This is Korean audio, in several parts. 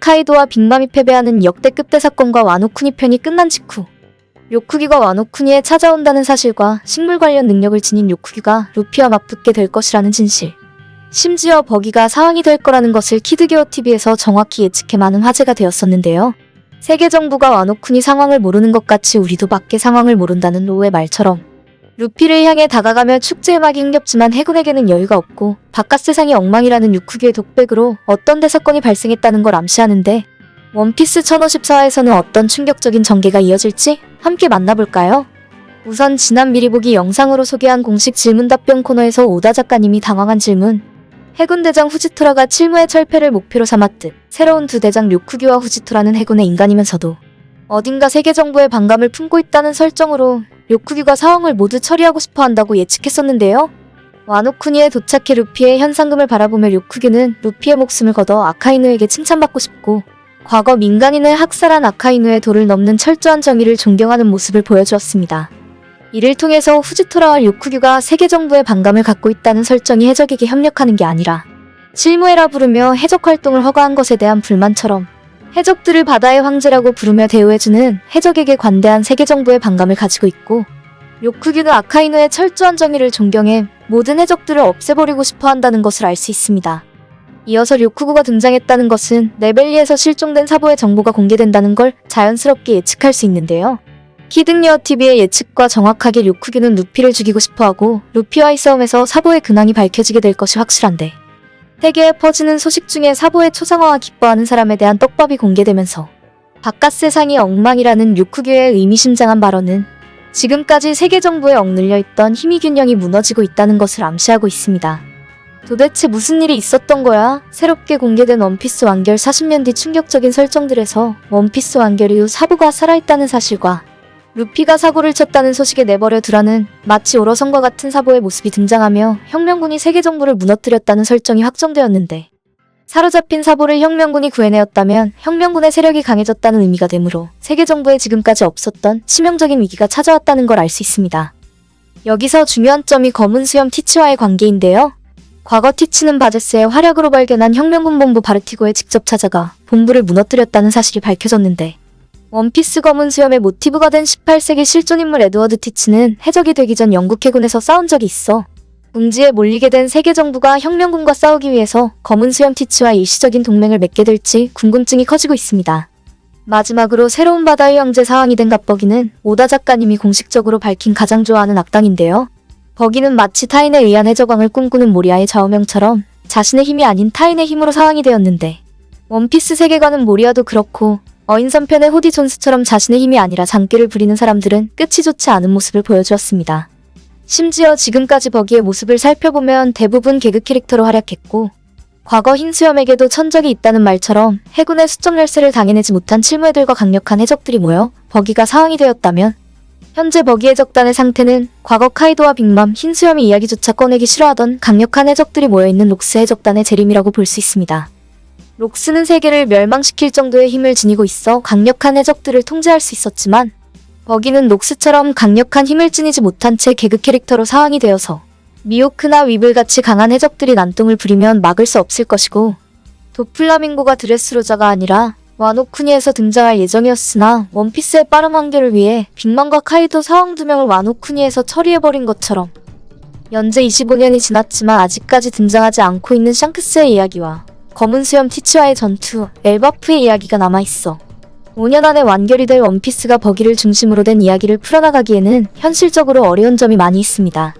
카이도와 빅맘이 패배하는 역대급 대사건과 와노쿠니 편이 끝난 직후 료쿠기가 와노쿠니에 찾아온다는 사실과 식물 관련 능력을 지닌 료쿠기가 루피와 맞붙게 될 것이라는 진실, 심지어 버기가 사왕이 될 거라는 것을 키드기어TV에서 정확히 예측해 많은 화제가 되었었는데요. 세계 정부가 와노쿠니 상황을 모르는 것 같이 우리도 밖의 상황을 모른다는 로우의 말처럼 루피를 향해 다가가며 축제 음악이 흥겹지만 해군에게는 여유가 없고 바깥 세상이 엉망이라는 료쿠기의 독백으로 어떤 대사건이 발생했다는 걸 암시하는데, 원피스 1054화에서는 어떤 충격적인 전개가 이어질지 함께 만나볼까요? 우선 지난 미리 보기 영상으로 소개한 공식 질문답변 코너에서 오다 작가님이 당황한 질문, 해군 대장 후지토라가 칠무의 철폐를 목표로 삼았듯 새로운 두 대장 료쿠기와 후지토라는 해군의 인간이면서도 어딘가 세계 정부의 반감을 품고 있다는 설정으로 료쿠기가 사왕을 모두 처리하고 싶어 한다고 예측했었는데요. 와노쿠니에 도착해 루피의 현상금을 바라보며 료쿠기는 루피의 목숨을 걷어 아카이누에게 칭찬받고 싶고, 과거 민간인을 학살한 아카이누의 도를 넘는 철저한 정의를 존경하는 모습을 보여주었습니다. 이를 통해서 후지토라와 료쿠기가 세계 정부의 반감을 갖고 있다는 설정이 해적에게 협력하는 게 아니라 칠무에라 부르며 해적 활동을 허가한 것에 대한 불만처럼 해적들을 바다의 황제라고 부르며 대우해주는 해적에게 관대한 세계 정부의 반감을 가지고 있고, 료쿠기는 아카이누의 철저한 정의를 존경해 모든 해적들을 없애버리고 싶어 한다는 것을 알 수 있습니다. 이어서 료쿠구가 등장했다는 것은 레벨리에서 실종된 사보의 정보가 공개된다는 걸 자연스럽게 예측할 수 있는데요. 키드니어TV의 예측과 정확하게 료쿠기는 루피를 죽이고 싶어하고 루피와의 싸움에서 사보의 근황이 밝혀지게 될 것이 확실한데, 세계에 퍼지는 소식 중에 사보의 초상화와 기뻐하는 사람에 대한 떡밥이 공개되면서 바깥 세상이 엉망이라는 료쿠기의 의미심장한 발언은 지금까지 세계 정부에 억눌려 있던 힘의 균형이 무너지고 있다는 것을 암시하고 있습니다. 도대체 무슨 일이 있었던 거야? 새롭게 공개된 원피스 완결 40년 뒤 충격적인 설정들에서 원피스 완결 이후 사보가 살아있다는 사실과 루피가 사고를 쳤다는 소식에 내버려 두라는 마치 오러성과 같은 사보의 모습이 등장하며 혁명군이 세계 정부를 무너뜨렸다는 설정이 확정되었는데, 사로잡힌 사보를 혁명군이 구해내었다면 혁명군의 세력이 강해졌다는 의미가 되므로 세계 정부에 지금까지 없었던 치명적인 위기가 찾아왔다는 걸 알 수 있습니다. 여기서 중요한 점이 검은 수염 티치와의 관계인데요. 과거 티치는 바제스의 활약으로 발견한 혁명군 본부 바르티고에 직접 찾아가 본부를 무너뜨렸다는 사실이 밝혀졌는데, 원피스 검은 수염의 모티브가 된 18세기 실존인물 에드워드 티치는 해적이 되기 전 영국 해군에서 싸운 적이 있어 궁지에 몰리게 된 세계 정부가 혁명군과 싸우기 위해서 검은 수염 티치와 일시적인 동맹을 맺게 될지 궁금증이 커지고 있습니다. 마지막으로 새로운 바다의 황제 사왕이 된 갓버기는 오다 작가님이 공식적으로 밝힌 가장 좋아하는 악당인데요. 버기는 마치 타인에 의한 해적왕을 꿈꾸는 모리아의 좌우명처럼 자신의 힘이 아닌 타인의 힘으로 사왕이 되었는데, 원피스 세계관은 모리아도 그렇고 어인선편의 호디 존스처럼 자신의 힘이 아니라 장기를 부리는 사람들은 끝이 좋지 않은 모습을 보여주었습니다. 심지어 지금까지 버기의 모습을 살펴보면 대부분 개그 캐릭터로 활약했고, 과거 흰수염에게도 천적이 있다는 말처럼 해군의 수적 열세를 당해내지 못한 칠무애들과 강력한 해적들이 모여 버기가 사왕이 되었다면, 현재 버기 해적단의 상태는 과거 카이도와 빅맘, 흰수염이 이야기조차 꺼내기 싫어하던 강력한 해적들이 모여있는 록스 해적단의 재림이라고 볼 수 있습니다. 록스는 세계를 멸망시킬 정도의 힘을 지니고 있어 강력한 해적들을 통제할 수 있었지만, 버기는 록스처럼 강력한 힘을 지니지 못한 채 개그 캐릭터로 사왕이 되어서 미호크나 위블같이 강한 해적들이 난동을 부리면 막을 수 없을 것이고, 도플라밍고가 드레스로자가 아니라 와노쿠니에서 등장할 예정이었으나 원피스의 빠른 완결을 위해 빅맘과 카이도 사왕 2명을 와노쿠니에서 처리해버린 것처럼 연재 25년이 지났지만 아직까지 등장하지 않고 있는 샹크스의 이야기와 검은 수염 티치와의 전투, 엘바프의 이야기가 남아있어 5년 안에 완결이 될 원피스가 버기를 중심으로 된 이야기를 풀어나가기에는 현실적으로 어려운 점이 많이 있습니다.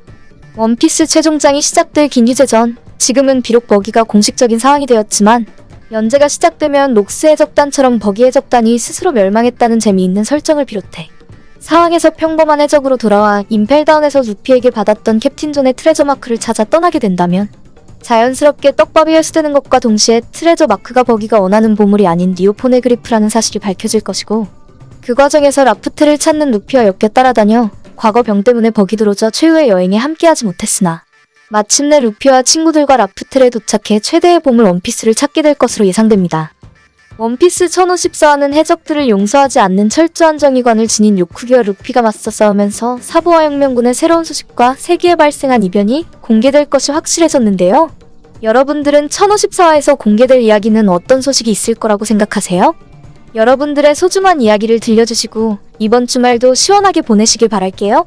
원피스 최종장이 시작될 긴 휴재 전, 지금은 비록 버기가 공식적인 상황이 되었지만 연재가 시작되면 록스 해적단처럼 버기 해적단이 스스로 멸망했다는 재미있는 설정을 비롯해 사왕에서 평범한 해적으로 돌아와 임펠다운에서 루피에게 받았던 캡틴 존의 트레저 마크를 찾아 떠나게 된다면 자연스럽게 떡밥이 회수되는 것과 동시에 트레저 마크가 버기가 원하는 보물이 아닌 니오포네그리프라는 사실이 밝혀질 것이고, 그 과정에서 라프테를 찾는 루피와 엮여 따라다녀 과거 병 때문에 버기드로저 최후의 여행에 함께하지 못했으나 마침내 루피와 친구들과 라프텔에 도착해 최대의 보물 원피스를 찾게 될 것으로 예상됩니다. 원피스 1054화는 해적들을 용서하지 않는 철저한 정의관을 지닌 료쿠기와 루피가 맞서 싸우면서 사부와 혁명군의 새로운 소식과 세계에 발생한 이변이 공개될 것이 확실해졌는데요. 여러분들은 1054화에서 공개될 이야기는 어떤 소식이 있을 거라고 생각하세요? 여러분들의 소중한 이야기를 들려주시고 이번 주말도 시원하게 보내시길 바랄게요.